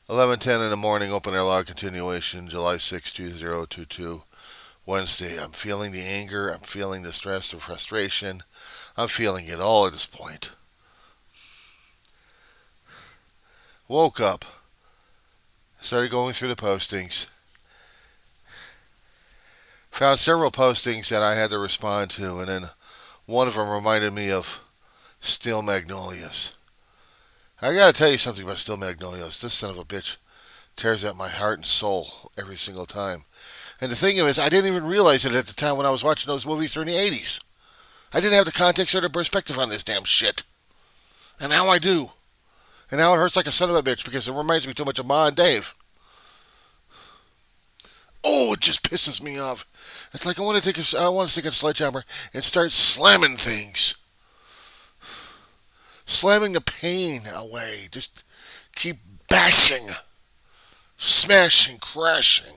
11:10 in the morning, open air log continuation, July 6, 2022, Wednesday. I'm feeling the anger, I'm feeling the stress, the frustration. I'm feeling it all at this point. Woke up, started going through the postings, found several postings that I had to respond to, and then one of them reminded me of Steel Magnolias. I gotta tell you something about Steel Magnolias. This son of a bitch tears at my heart and soul every single time. And the thing is, I didn't even realize it at the time when I was watching those movies during the 80s. I didn't have the context or the perspective on this damn shit. And now I do. And now it hurts like a son of a bitch because it reminds me too much of Ma and Dave. Oh, it just pisses me off. It's like I want to take a sledgehammer and start slamming things. Slamming the pain away. Just keep bashing, smashing, crashing.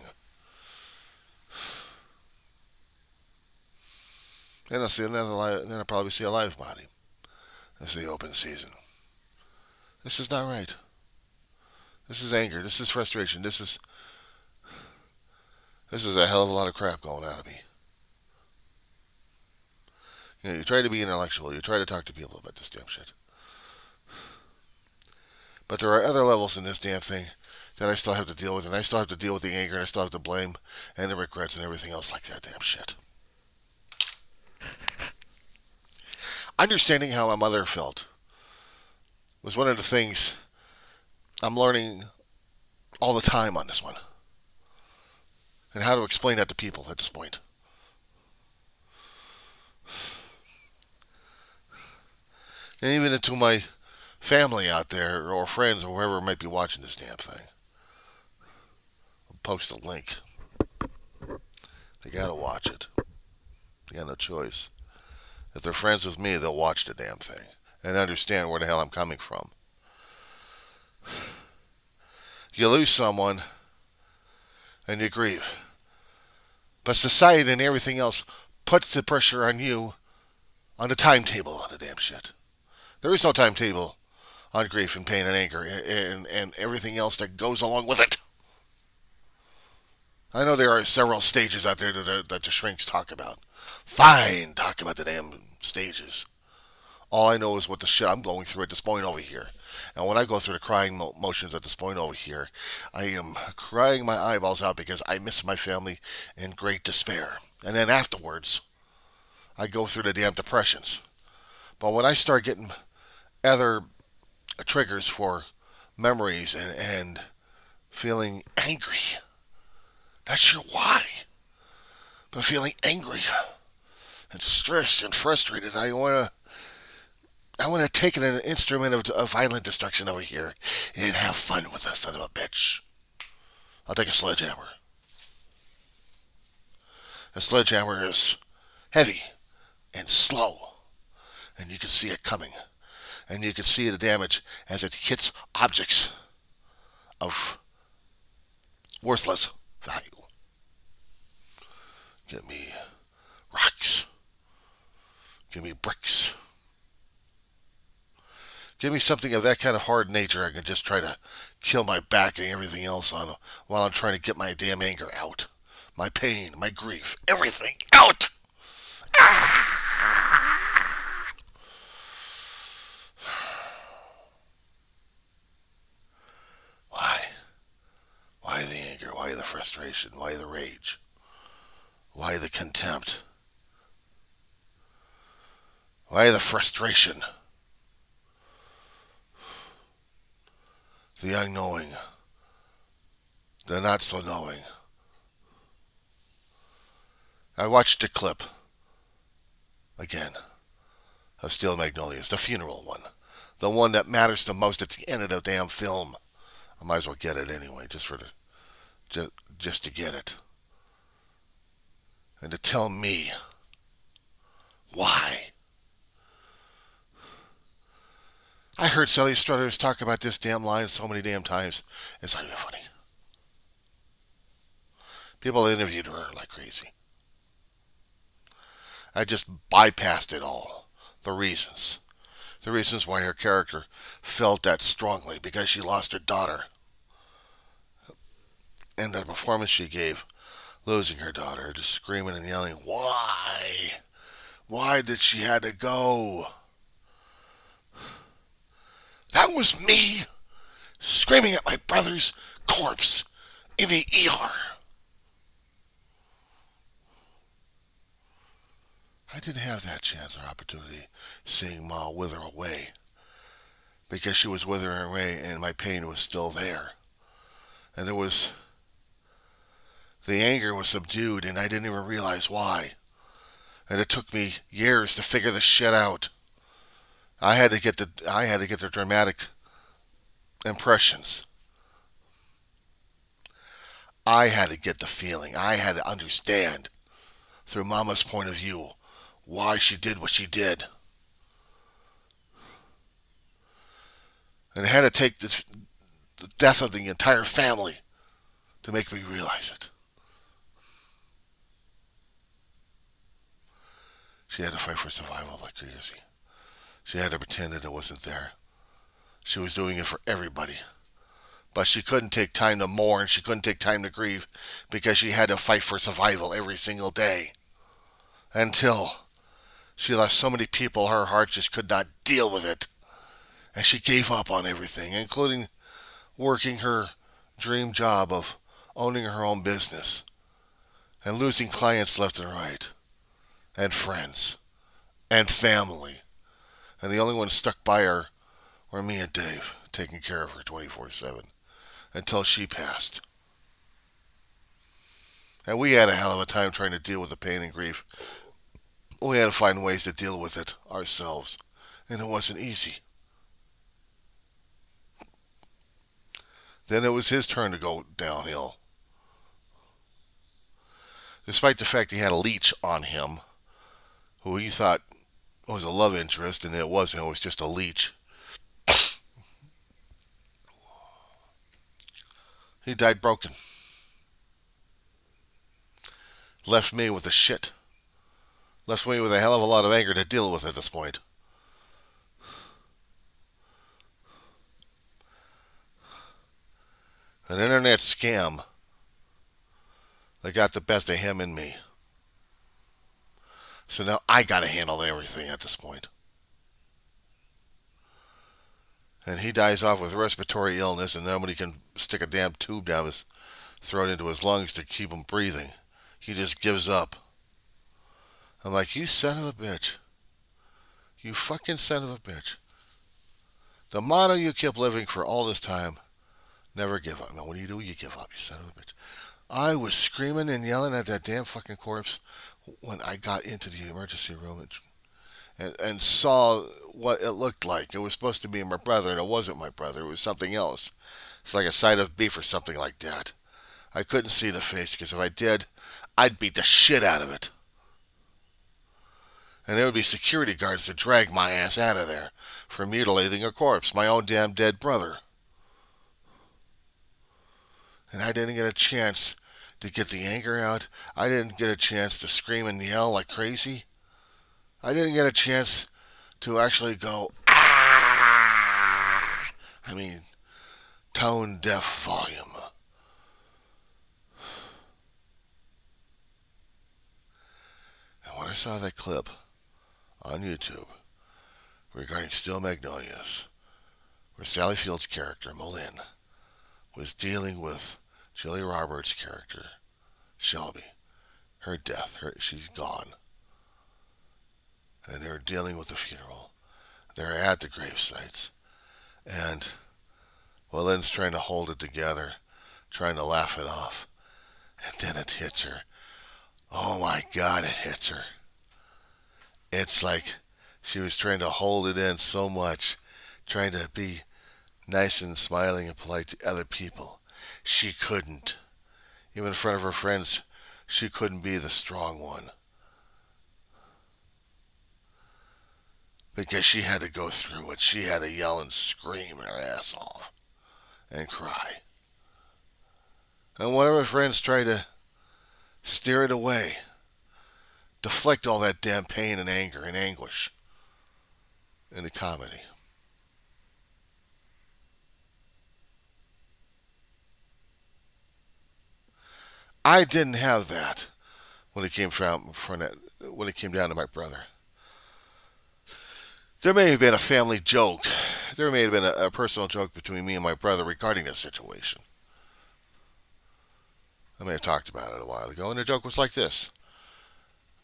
Then I'll probably see a live body. This is the open season. This is not right. This is anger. This is frustration. This is a hell of a lot of crap going out of me. You try to be intellectual. You try to talk to people about this damn shit. But there are other levels in this damn thing that I still have to deal with, and I still have to deal with the anger, and I still have to blame, and the regrets, and everything else like that damn shit. Understanding how my mother felt was one of the things I'm learning all the time on this one, and how to explain that to people at this point. And even to my family out there, or friends, or whoever might be watching this damn thing. I'll post a link. They gotta watch it. They got no choice. If they're friends with me, they'll watch the damn thing and understand where the hell I'm coming from. You lose someone and you grieve. But society and everything else puts the pressure on you on the timetable on the damn shit. There is no timetable on grief and pain and anger and everything else that goes along with it. I know there are several stages out there that the shrinks talk about. Fine, talk about the damn stages. All I know is what the shit I'm going through at this point over here. And when I go through the crying motions at this point over here, I am crying my eyeballs out because I miss my family in great despair. And then afterwards, I go through the damn depressions. But when I start getting other triggers for memories and feeling angry, not sure why, but feeling angry and stressed and frustrated, I want to take an instrument of violent destruction over here and have fun with this son of a bitch. I'll take a sledgehammer. A sledgehammer is heavy and slow, and you can see it coming. And you can see the damage as it hits objects of worthless value. Give me rocks. Give me bricks. Give me something of that kind of hard nature I can just try to kill my back and everything else on while I'm trying to get my damn anger out. My pain, my grief, everything out! Ah! Why? Why the anger? Why the frustration? Why the rage? Why the contempt? Why the frustration? The unknowing. The not so knowing. I watched a clip again of Steel Magnolias, the funeral one. The one that matters the most at the end of the damn film. I might as well get it anyway, just to get it. And to tell me why. I heard Sally Struthers talk about this damn line so many damn times. It's not even funny. People interviewed her like crazy. I just bypassed it all. The reasons. The reasons why her character felt that strongly because she lost her daughter. and the performance she gave, losing her daughter, just screaming and yelling, why? Why did she had to go? That was me screaming at my brother's corpse in the ER. I didn't have that chance or opportunity seeing Ma wither away because she was withering away and my pain was still there. And the anger was subdued and I didn't even realize why. And it took me years to figure this shit out. I had to get the dramatic impressions. I had to get the feeling. I had to understand through Mama's point of view why she did what she did. And it had to take the death of the entire family to make me realize it. She had to fight for survival like crazy. She had to pretend that it wasn't there. She was doing it for everybody. But she couldn't take time to mourn. She couldn't take time to grieve because she had to fight for survival every single day. Until she lost so many people, her heart just could not deal with it. And she gave up on everything, including working her dream job of owning her own business and losing clients left and right, and friends, and family. And the only ones stuck by her were me and Dave, taking care of her 24/7 until she passed. And we had a hell of a time trying to deal with the pain and grief. We had to find ways to deal with it ourselves, and it wasn't easy. Then it was his turn to go downhill. Despite the fact he had a leech on him, who he thought was a love interest, and it wasn't, it was just a leech. He died broken. Left me with the shit. Left me with a hell of a lot of anger to deal with at this point. An internet scam that got the best of him and me. So now I gotta handle everything at this point. And he dies off with respiratory illness, and nobody can stick a damn tube down his throat into his lungs to keep him breathing. He just gives up. I'm like, you son of a bitch. You fucking son of a bitch. The motto you kept living for all this time, never give up. Now, when you do, you give up, you son of a bitch. I was screaming and yelling at that damn fucking corpse when I got into the emergency room and saw what it looked like. It was supposed to be my brother, and it wasn't my brother. It was something else. It's like a side of beef or something like that. I couldn't see the face, because if I did, I'd beat the shit out of it. And there would be security guards to drag my ass out of there for mutilating a corpse, my own damn dead brother. And I didn't get a chance to get the anger out. I didn't get a chance to scream and yell like crazy. I didn't get a chance to actually go, ah! I mean, tone deaf volume. And when I saw that clip on YouTube regarding Steel Magnolias, where Sally Field's character, Malin, was dealing with Julia Roberts' character, Shelby, her death, she's gone. And they're dealing with the funeral. They're at the grave sites. And Malin's trying to hold it together, trying to laugh it off. And then it hits her. Oh my God, it hits her. It's like she was trying to hold it in so much, trying to be nice and smiling and polite to other people. She couldn't. Even in front of her friends, she couldn't be the strong one. Because she had to go through it. She had to yell and scream her ass off and cry. And one of her friends tried to steer it away, deflect all that damn pain and anger and anguish into comedy. I didn't have that when it came when it came down to my brother. There may have been a family joke. There may have been a personal joke between me and my brother regarding this situation. I may have talked about it a while ago, and the joke was like this.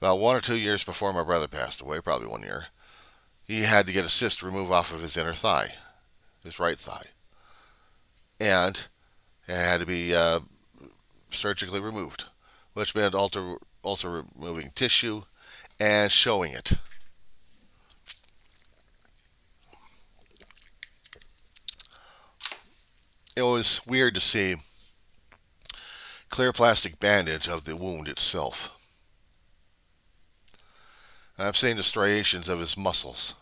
About 1 or 2 years before my brother passed away, probably 1 year, he had to get a cyst removed off of his inner thigh, his right thigh. And it had to be surgically removed, which meant also removing tissue and showing it. It was weird to see clear plastic bandage of the wound itself. And I'm seeing the striations of his muscles.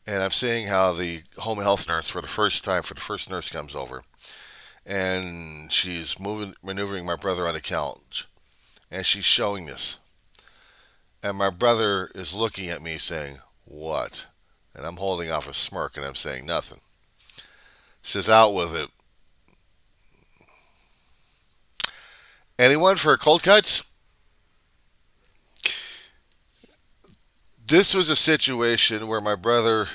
And I'm seeing how the home health nurse, for the first nurse comes over, and she's maneuvering my brother on the couch, and she's showing this. And my brother is looking at me saying, "What?" And I'm holding off a smirk, and I'm saying nothing. She says, "Out with it." Anyone for cold cuts? This was a situation where my brother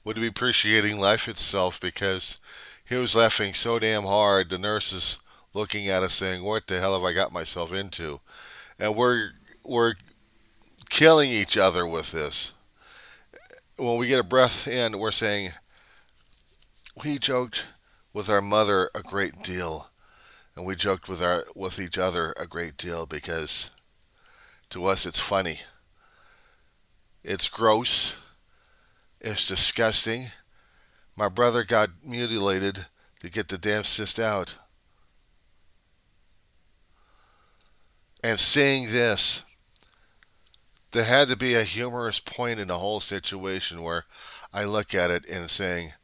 would be appreciating life itself because he was laughing so damn hard. The nurse is looking at us saying, "What the hell have I got myself into?" And we're killing each other with this. When we get a breath in, we're saying, "We joked with our mother a great deal, and we joked with each other a great deal because to us it's funny. It's gross. It's disgusting. My brother got mutilated to get the damn cyst out." And seeing this, there had to be a humorous point in the whole situation where I look at it and saying,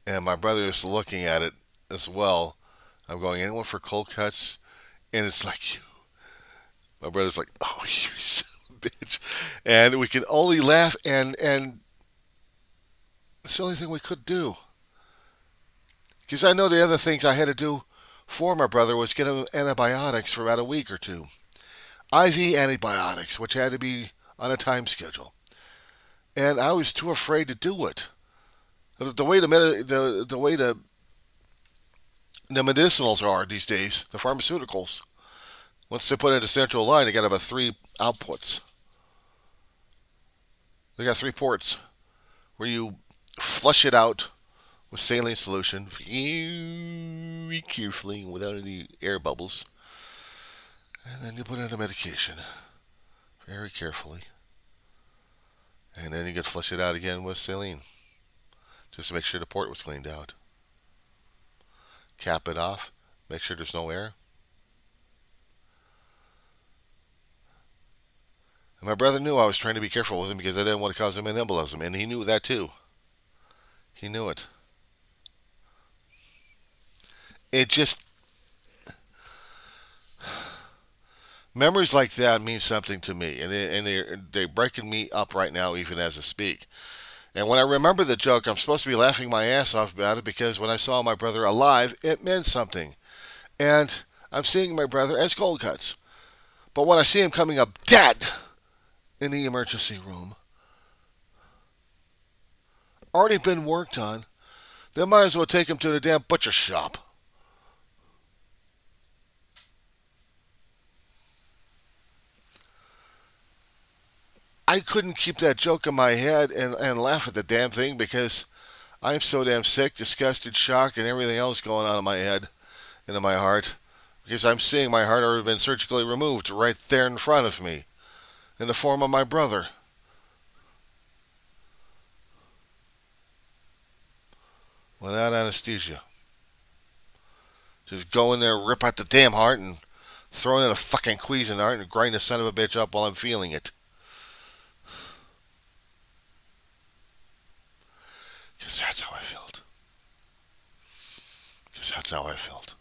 and my brother is looking at it as well. I'm going, "Anyone for cold cuts?" And it's like, my brother's like, "Oh, you son of a bitch." And we can only laugh, and it's the only thing we could do. Because I know the other things I had to do for my brother was get him antibiotics for about a week or two. IV antibiotics, which had to be on a time schedule. And I was too afraid to do it. The way the medicinals are these days, the pharmaceuticals, once they put it in a central line, they got about 3 outputs. They got 3 ports where you flush it out with saline solution very carefully without any air bubbles. And then you put in the medication very carefully. And then you could flush it out again with saline just to make sure the port was cleaned out. Cap it off, make sure there's no air. And my brother knew I was trying to be careful with him because I didn't want to cause him an embolism, and he knew that too. He knew it. It just, memories like that mean something to me, and they're breaking me up right now, even as I speak. And when I remember the joke, I'm supposed to be laughing my ass off about it because when I saw my brother alive, it meant something. And I'm seeing my brother as cold cuts. But when I see him coming up dead in the emergency room, already been worked on, they might as well take him to the damn butcher shop. I couldn't keep that joke in my head and laugh at the damn thing because I'm so damn sick, disgusted, shocked, and everything else going on in my head and in my heart. Because I'm seeing my heart already been surgically removed right there in front of me in the form of my brother. Without anesthesia. Just go in there, rip out the damn heart, and throw in a fucking Cuisinart and grind the son of a bitch up while I'm feeling it. Because that's how I felt. Because that's how I felt.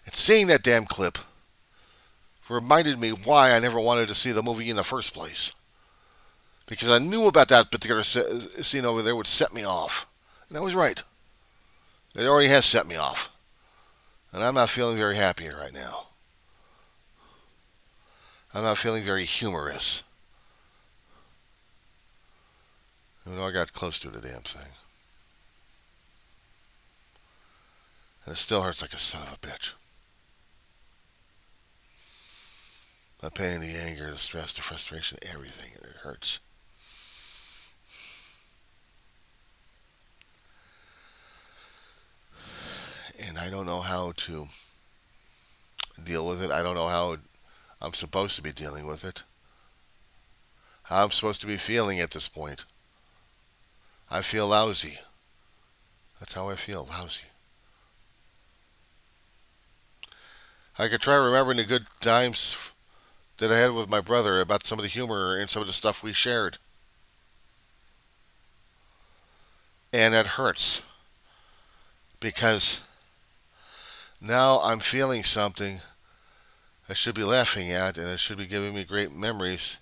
And seeing that damn clip reminded me why I never wanted to see the movie in the first place. Because I knew about that particular scene over there would set me off. And I was right. It already has set me off. And I'm not feeling very happy right now. I'm not feeling very humorous. Even though I got close to the damn thing. And it still hurts like a son of a bitch. The pain, the anger, the stress, the frustration, everything. It hurts. And I don't know how to deal with it. I don't know how I'm supposed to be dealing with it. How I'm supposed to be feeling at this point. I feel lousy. That's how I feel, lousy. I could try remembering the good times that I had with my brother about some of the humor and some of the stuff we shared. And it hurts. Because now I'm feeling something I should be laughing at, and it should be giving me great memories.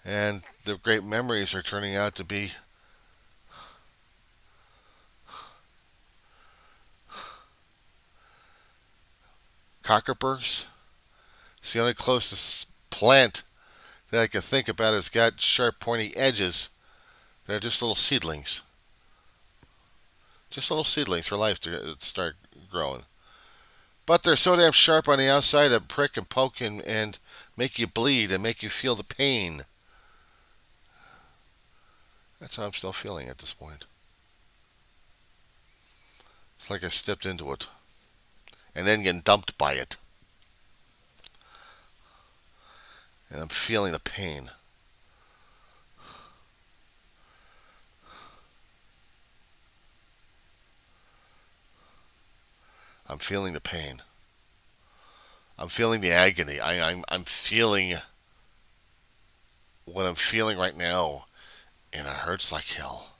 And the great memories are turning out to be cockerburrs. It's the only closest plant that I can think about. It's got sharp, pointy edges. They're just little seedlings. Just little seedlings for life to start growing. But they're so damn sharp on the outside that prick and poke and make you bleed and make you feel the pain. That's how I'm still feeling at this point. It's like I stepped into it and then getting dumped by it. And I'm feeling the pain. I'm feeling the pain. I'm feeling the agony. I'm feeling what I'm feeling right now, and it hurts like hell.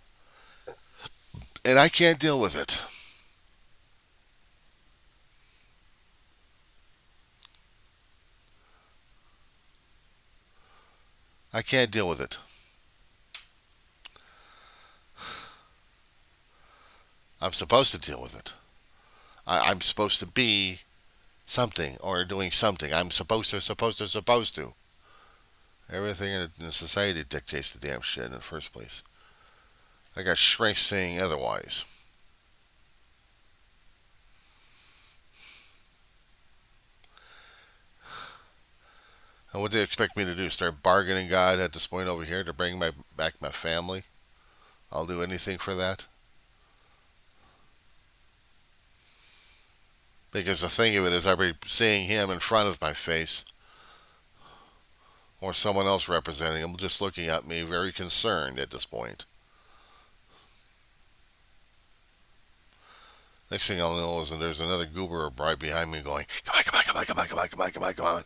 And I can't deal with it. I can't deal with it. I'm supposed to deal with it. I'm supposed to be something or doing something. I'm supposed to. Everything in society dictates the damn shit in the first place. I got shrinks saying otherwise. And what do they expect me to do? Start bargaining God at this point over here to bring back my family? I'll do anything for that. Because the thing of it is, I'll be seeing him in front of my face, or someone else representing him, just looking at me, very concerned at this point. Next thing I'll know is that there's another goober right behind me going, come on, come on, come on, come on, come on, come on, come on, come on.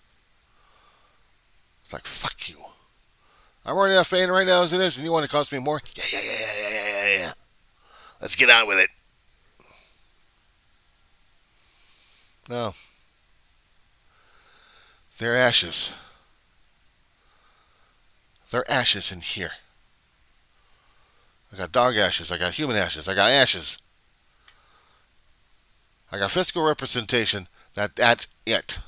It's like, fuck you. I'm running enough pain right now as it is, and you want to cost me more? Yeah. Let's get on with it. No. They're ashes. They're ashes in here. I got dog ashes. I got human ashes. I got ashes. I got physical representation. That's it.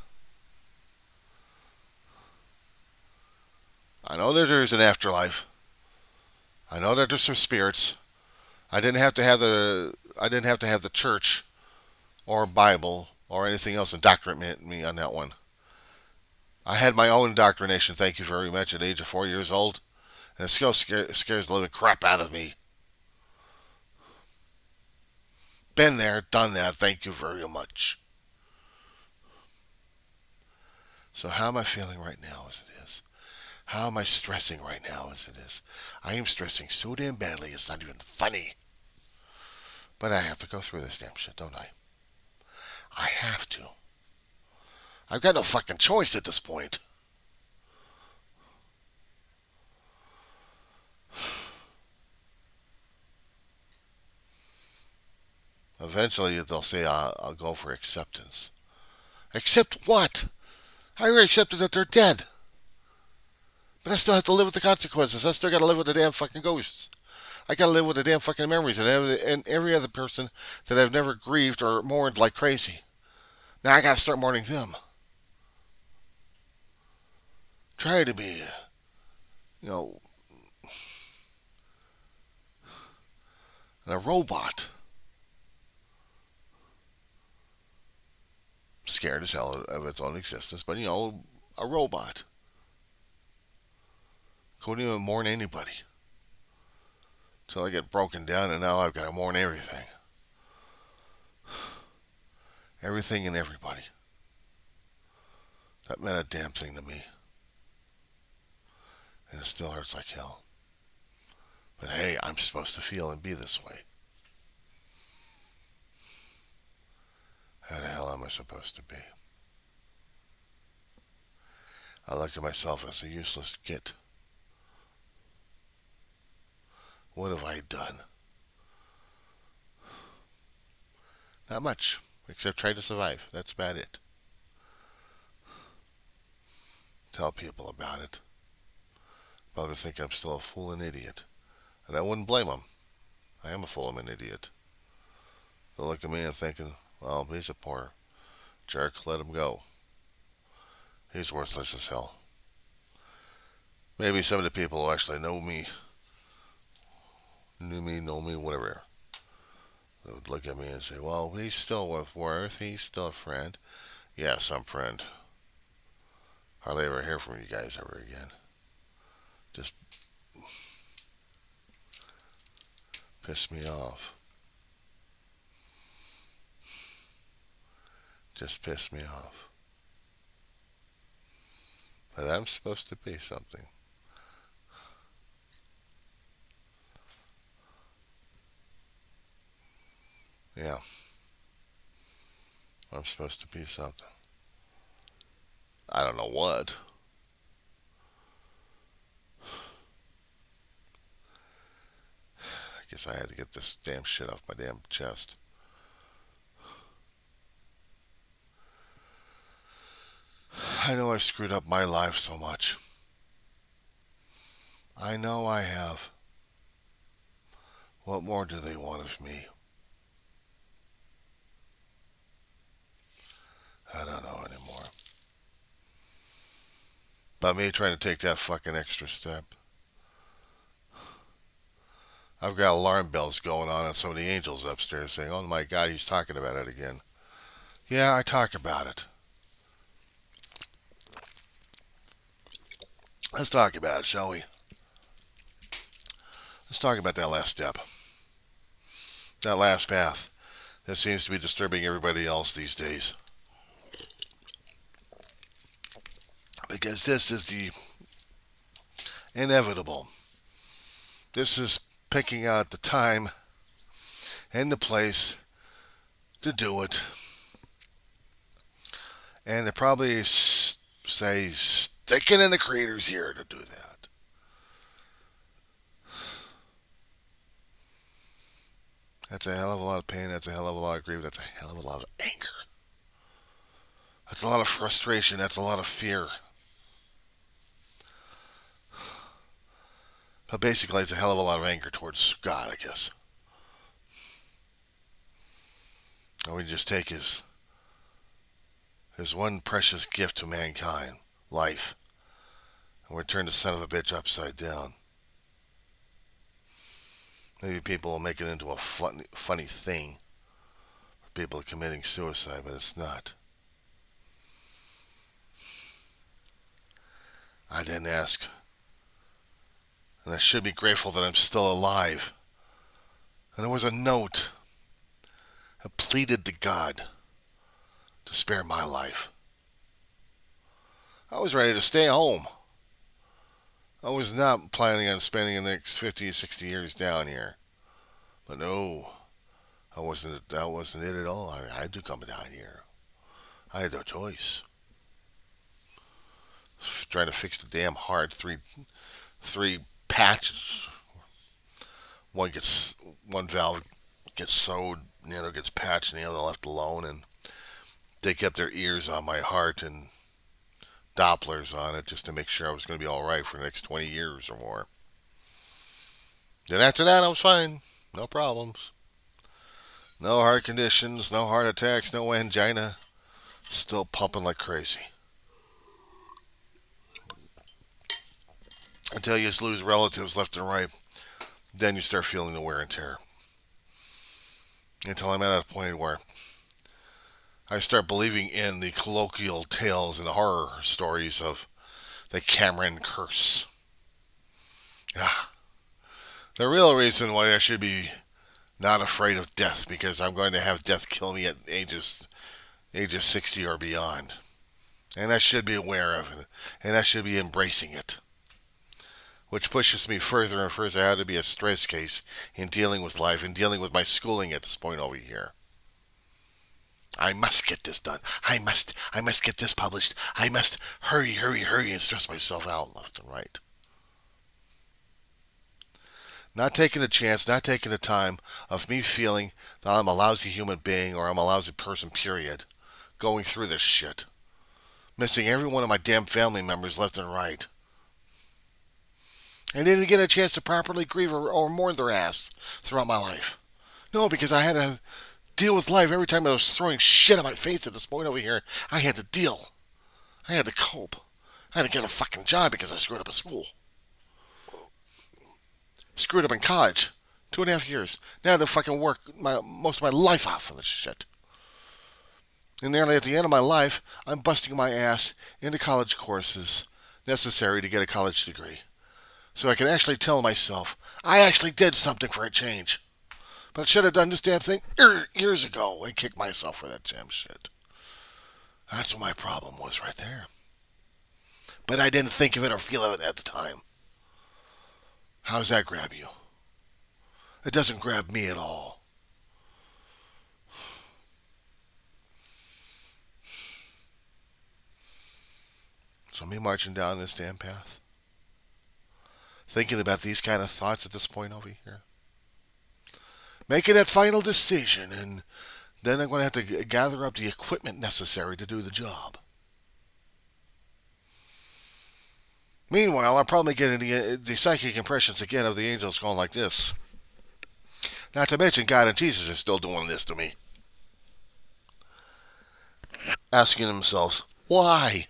I know that there's an afterlife. I know that there's some spirits. I didn't have to have the church or Bible or anything else indoctrinate me on that one. I had my own indoctrination, thank you very much, at the age of 4 years old. And it still scares the living crap out of me. Been there, done that, thank you very much. So how am I feeling right now as it is? How am I stressing right now as it is? I am stressing so damn badly, it's not even funny. But I have to go through this damn shit, don't I? I have to. I've got no fucking choice at this point. Eventually, they'll say I'll go for acceptance. Accept what? I already accepted that they're dead. But I still have to live with the consequences. I still got to live with the damn fucking ghosts. I gotta live with the damn fucking memories and every other person that I've never grieved or mourned like crazy. Now I gotta start mourning them. Try to be, you know, a robot. Scared as hell of its own existence, but a robot. Couldn't even mourn anybody. Until I get broken down and now I've got to mourn everything. Everything and everybody. That meant a damn thing to me. And it still hurts like hell. But hey, I'm supposed to feel and be this way. How the hell am I supposed to be? I look at myself as a useless git. What have I done? Not much, except try to survive. That's about it. Tell people about it. Probably think I'm still a fool and idiot. And I wouldn't blame them. I am a fool and an idiot. They'll look at me and thinking, well, he's a poor jerk. Let him go. He's worthless as hell. Maybe some of the people who actually know me, know me, whatever, they would look at me and say, well, he's still worth. He's still a friend. Yeah, some friend. Hardly ever hear from you guys ever again. Just piss me off. Just piss me off. But I'm supposed to be something. Yeah. I'm supposed to be something. I don't know what. I guess I had to get this damn shit off my damn chest. I know I screwed up my life so much. I know I have. What more do they want of me? I don't know anymore. But me trying to take that fucking extra step. I've got alarm bells going on and some of the angels upstairs saying, oh my God, he's talking about it again. Yeah, I talk about it. Let's talk about it, shall we? Let's talk about that last step. That last path that seems to be disturbing everybody else these days. Because this is the inevitable. This is picking out the time and the place to do it. And they probably say, stick it in the creator's ear to do that. That's a hell of a lot of pain. That's a hell of a lot of grief. That's a hell of a lot of anger. That's a lot of frustration. That's a lot of fear. But basically, it's a hell of a lot of anger towards God, I guess. And we just take his one precious gift to mankind, life, and we turn the son of a bitch upside down. Maybe people will make it into a funny thing for people committing suicide, but it's not. I didn't ask. And I should be grateful that I'm still alive. And there was a note. I pleaded to God to spare my life. I was ready to stay home. I was not planning on spending the next 50 or 60 years down here. But no, that wasn't it at all. I had to come down here. I had no choice. Trying to fix the damn heart, three patches. One valve gets sewed, the other gets patched, and the other left alone. And they kept their ears on my heart and Dopplers on it just to make sure I was going to be all right for the next 20 years or more. Then after that, I was fine. No problems. No heart conditions, no heart attacks, no angina. Still pumping like crazy. Until you just lose relatives left and right. Then you start feeling the wear and tear. Until I'm at a point where I start believing in the colloquial tales and the horror stories of the Cameron curse. Ah, the real reason why I should be not afraid of death because I'm going to have death kill me at ages 60 or beyond. And I should be aware of it. And I should be embracing it. Which pushes me further and further out to be a stress case in dealing with life and dealing with my schooling at this point over here. I must get this done. I must get this published. I must hurry, and stress myself out left and right. Not taking a chance, not taking the time of me feeling that I'm a lousy human being or I'm a lousy person, period. Going through this shit. Missing every one of my damn family members left and right. I didn't get a chance to properly grieve or mourn their ass throughout my life. No, because I had to deal with life every time I was throwing shit at my face at this point over here. I had to deal. I had to cope. I had to get a fucking job because I screwed up at school. Screwed up in college. 2.5 years. Now I had to fucking work most of my life off for this shit. And nearly at the end of my life, I'm busting my ass into college courses necessary to get a college degree. So I can actually tell myself, I actually did something for a change. But I should have done this damn thing years ago and kicked myself for that damn shit. That's what my problem was right there. But I didn't think of it or feel of it at the time. How does that grab you? It doesn't grab me at all. So me marching down this damn path, thinking about these kind of thoughts at this point over here, making that final decision, and then I'm going to have to gather up the equipment necessary to do the job. Meanwhile, I'm probably getting the psychic impressions again of the angels going like this. Not to mention, God and Jesus are still doing this to me. Asking themselves, why?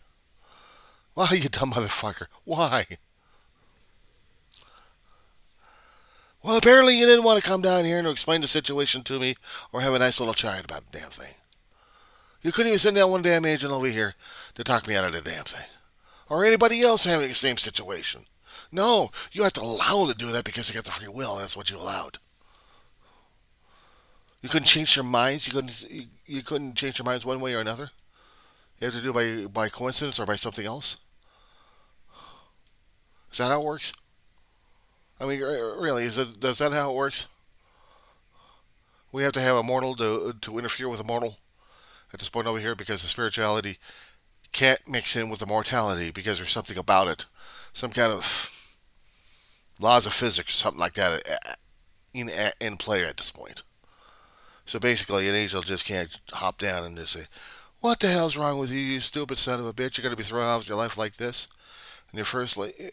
Why, you dumb motherfucker? Why? Well, apparently you didn't want to come down here and explain the situation to me or have a nice little chat about the damn thing. You couldn't even send down one damn agent over here to talk me out of the damn thing. Or anybody else having the same situation. No, you have to allow them to do that because you got the free will, and that's what you allowed. You couldn't change your minds. You couldn't change your minds one way or another. You have to do it by coincidence or by something else. Is that how it works? I mean, really, does that how it works? We have to have a mortal to interfere with a mortal at this point over here because the spirituality can't mix in with the mortality because there's something about it, some kind of laws of physics, something like that, in play at this point. So basically, an angel just can't hop down and just say, "What the hell's wrong with you, you stupid son of a bitch? You're gonna be thrown off your life like this?" And you're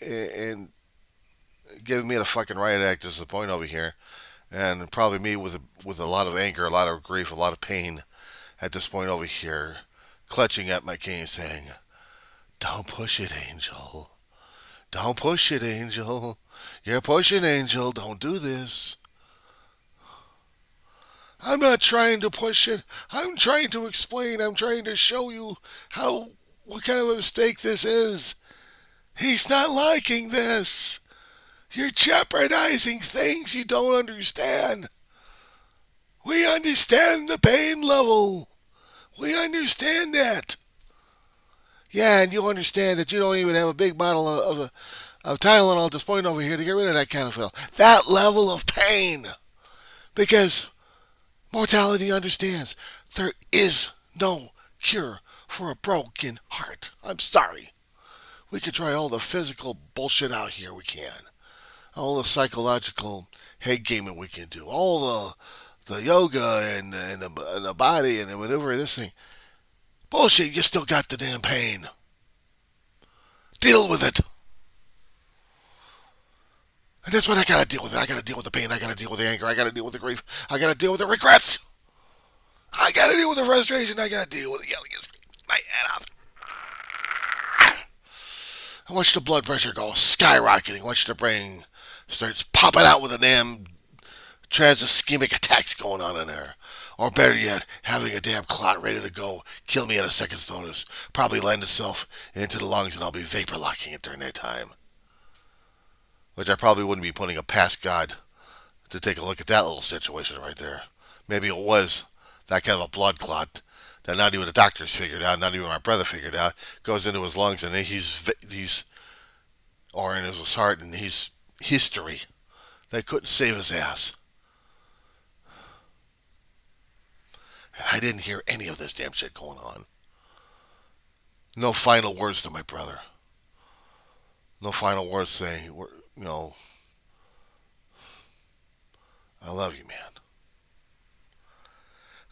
and giving me the fucking riot act is the point over here, and probably me with a lot of anger, a lot of grief, a lot of pain at this point over here, clutching at my cane, saying, "Don't push it, Angel. Don't push it, Angel. You're pushing, Angel. Don't do this." I'm not trying to push it. I'm trying to explain. I'm trying to show you what kind of a mistake this is. He's not liking this. You're jeopardizing things you don't understand. We understand the pain level. We understand that. Yeah, and you understand that you don't even have a big bottle of Tylenol at this point over here to get rid of that kind of feel. That level of pain. Because mortality understands there is no cure for a broken heart. I'm sorry. We can try all the physical bullshit out here, we can. All the psychological head gaming we can do. All the yoga and the body and the maneuver this thing. Bullshit, you still got the damn pain. Deal with it. And that's what I gotta deal with. I gotta deal with the pain. I gotta deal with the anger. I gotta deal with the grief. I gotta deal with the regrets. I gotta deal with the frustration. I gotta deal with the yelling and screaming my head off. I watch the blood pressure go skyrocketing. Watch the brain starts popping out with a damn trans-ischemic attacks going on in there. Or better yet, having a damn clot ready to go, kill me at a second's notice. Probably land itself into the lungs and I'll be vapor locking it during that time. Which I probably wouldn't be putting a past God to take a look at that little situation right there. Maybe it was that kind of a blood clot that not even the doctors figured out, not even my brother figured out, goes into his lungs and he's or in his heart and he's history. They couldn't save his ass. And I didn't hear any of this damn shit going on. No final words to my brother. No final words saying, I love you, man.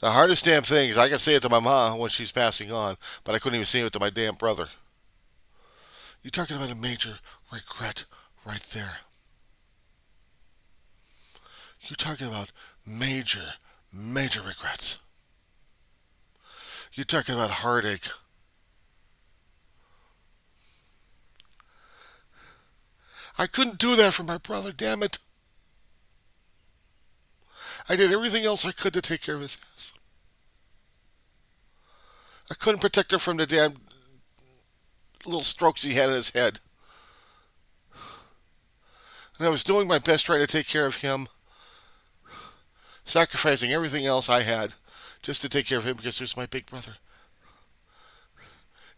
The hardest damn thing is I can say it to my mom when she's passing on, but I couldn't even say it to my damn brother. You're talking about a major regret right there. You're talking about major, major regrets. You're talking about heartache. I couldn't do that for my brother, damn it. I did everything else I could to take care of his ass. I couldn't protect her from the damn little strokes he had in his head. And I was doing my best trying to take care of him, sacrificing everything else I had just to take care of him because he was my big brother.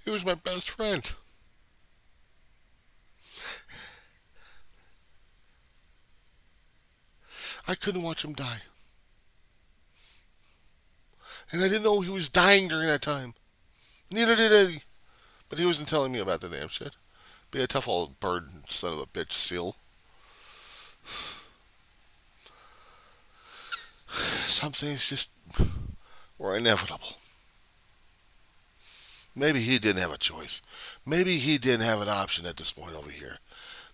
He was my best friend. I couldn't watch him die. And I didn't know he was dying during that time. Neither did Eddie. But he wasn't telling me about the damn shit. Be a tough old bird, son of a bitch, seal. Some things just were inevitable. Maybe he didn't have a choice. Maybe he didn't have an option at this point over here.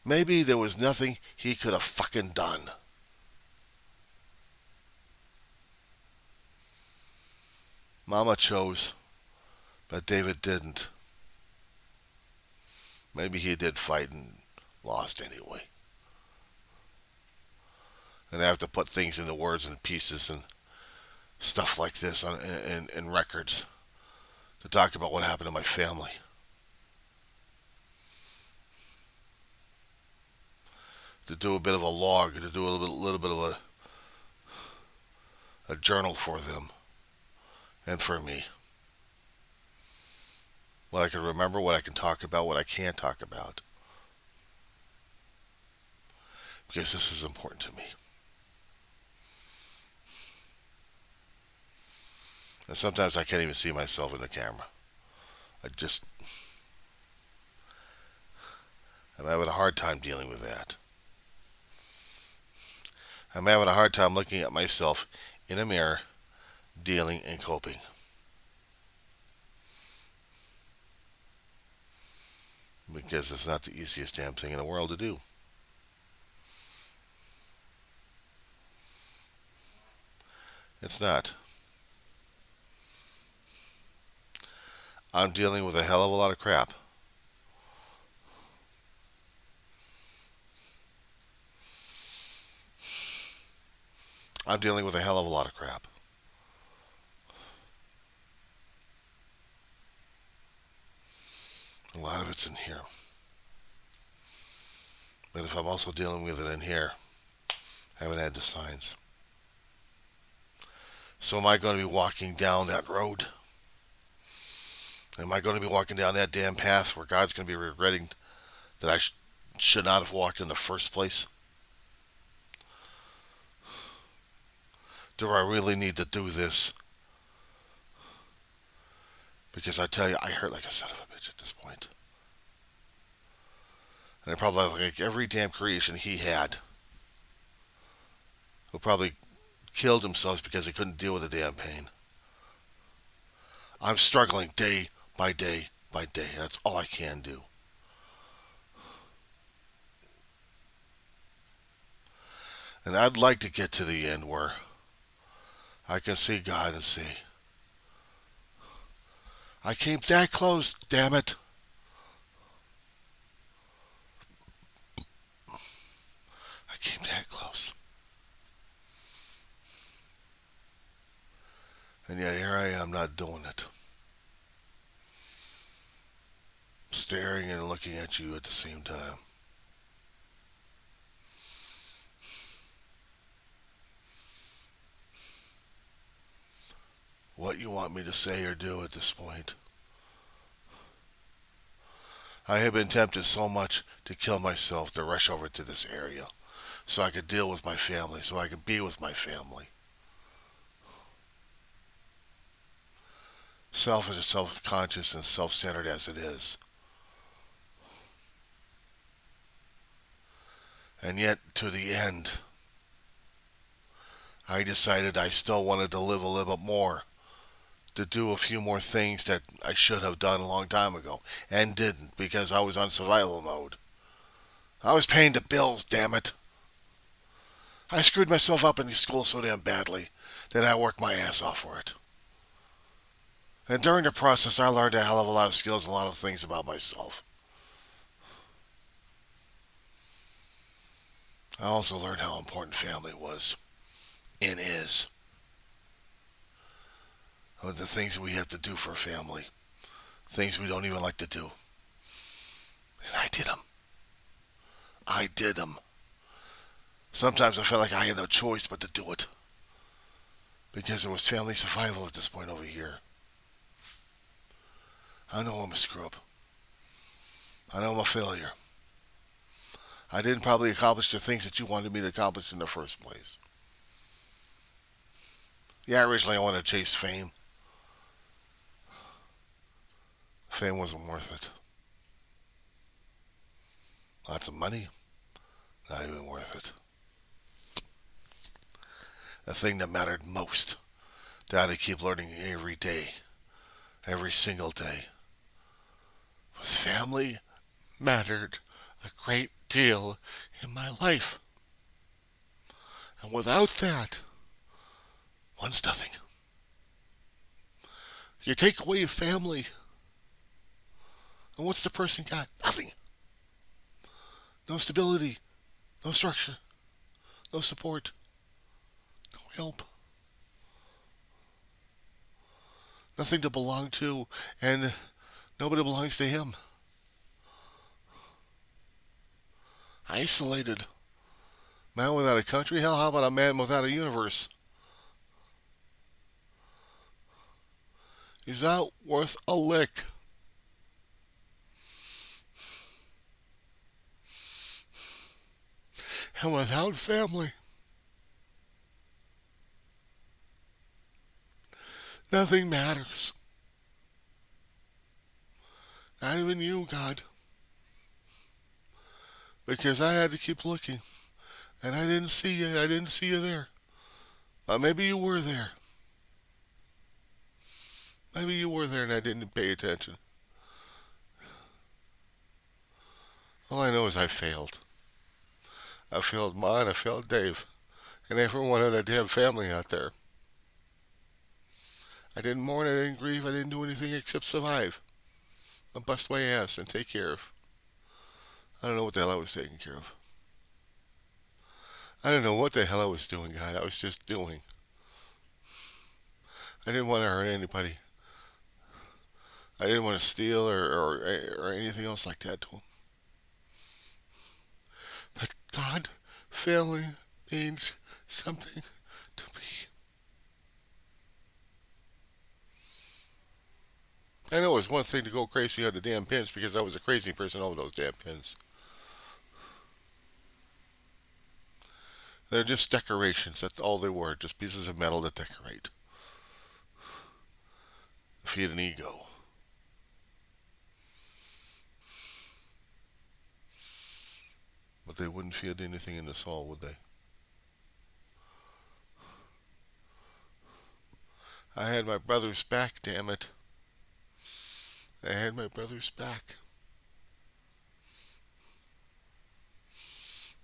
Maybe there was nothing he could have fucking done. Mama chose, but David didn't. Maybe he did fight and lost anyway. And I have to put things into words and pieces and stuff like this in records to talk about what happened to my family. To do a bit of a log, to do a little bit of a journal for them and for me. What I can remember, what I can talk about, what I can't talk about. Because this is important to me. And sometimes I can't even see myself in the camera. I'm having a hard time dealing with that. I'm having a hard time looking at myself in a mirror, dealing and coping. Because it's not the easiest damn thing in the world to do. It's not. I'm dealing with a hell of a lot of crap. I'm dealing with a hell of a lot of crap. A lot of it's in here. But if I'm also dealing with it in here, I haven't had the signs. So am I going to be walking down that road? Am I going to be walking down that damn path where God's going to be regretting that I should not have walked in the first place? Do I really need to do this? Because I tell you, I hurt like a son of a bitch at this point. And I probably like every damn creation he had who probably killed themselves because they couldn't deal with the damn pain. I'm struggling day by day by day. That's all I can do. And I'd like to get to the end where I can see God and see, I came that close, damn it. I came that close. And yet here I am not doing it. Staring and looking at you at the same time. What you want me to say or do at this point? I have been tempted so much to kill myself to rush over to this area so I could deal with my family, so I could be with my family. Selfish and self-conscious and self-centered as it is. And yet, to the end, I decided I still wanted to live a little bit more, to do a few more things that I should have done a long time ago, and didn't because I was on survival mode. I was paying the bills, damn it. I screwed myself up in school so damn badly that I worked my ass off for it. And during the process, I learned a hell of a lot of skills and a lot of things about myself. I also learned how important family was and is. Of the things we have to do for family. Things we don't even like to do. And I did them. I did them. Sometimes I felt like I had no choice but to do it. Because it was family survival at this point over here. I know I'm a screw up. I know I'm a failure. I didn't probably accomplish the things that you wanted me to accomplish in the first place. Yeah, originally I wanted to chase fame. Fame wasn't worth it. Lots of money, not even worth it. The thing that mattered most, that I had to keep learning every day, every single day, was family mattered a great deal in my life. And without that, one's nothing. You take away your family, and what's the person got? Nothing. No stability, no structure, no support, no help. Nothing to belong to, and nobody belongs to him. Isolated. Man without a country? Hell, how about a man without a universe? He's not worth a lick. And without family, nothing matters. Not even you, God. Because I had to keep looking. And I didn't see you. I didn't see you there. Maybe you were there. Maybe you were there and I didn't pay attention. All I know is I failed. I failed Ma and I failed Dave. And everyone in that damn family out there. I didn't mourn, I didn't grieve, I didn't do anything except survive. I bust my ass and take care of. I don't know what the hell I was taking care of. I don't know what the hell I was doing, God. I was just doing. I didn't want to hurt anybody. I didn't want to steal or anything else like that to them. But God, family means something to me. I know it's one thing to go crazy on the damn pins because I was a crazy person over those damn pins. They're just decorations. That's all they were. Just pieces of metal to decorate. Feed an ego. But they wouldn't feed anything in the soul, would they? I had my brother's back, damn it. I had my brother's back.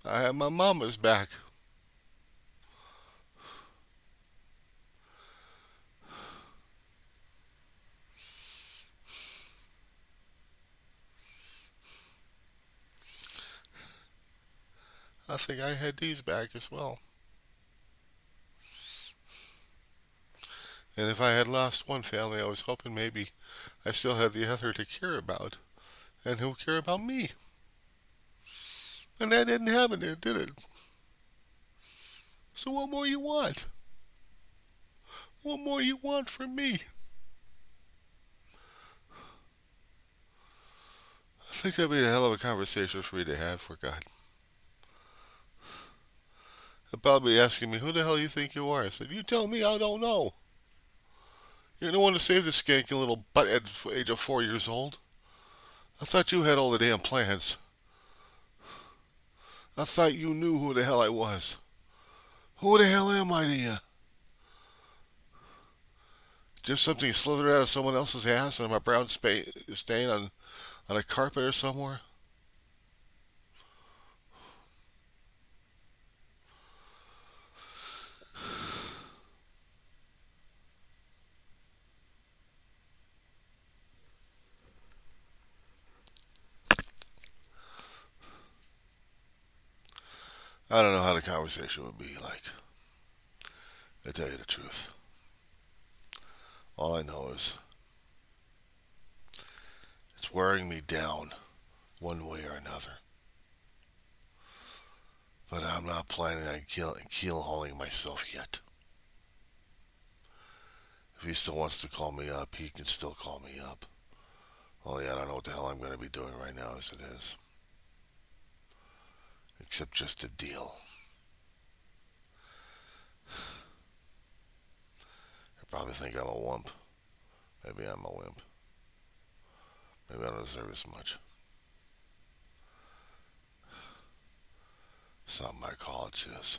I had my mama's back. I think I had these back as well. And if I had lost one family, I was hoping maybe I still had the other to care about and who care about me. And that didn't happen, did it? So what more you want? What more you want from me? I think that'd be a hell of a conversation for me to have, for God. They'll probably be asking me, who the hell you think you are? I said, you tell me, I don't know. You're the one to save the skanky little butt at the age of 4 years old. I thought you had all the damn plans. I thought you knew who the hell I was. Who the hell am I to you? Just something slithered out of someone else's ass and my brown stain on a carpet or somewhere? I don't know how the conversation would be like, to tell you the truth. All I know is it's wearing me down one way or another. But I'm not planning on keel hauling myself yet. If he still wants to call me up, he can still call me up. Only I don't know what the hell I'm going to be doing right now as it is. Except just a deal. You probably think I'm a wimp. Maybe I'm a wimp. Maybe I don't deserve as much. Some might call it just.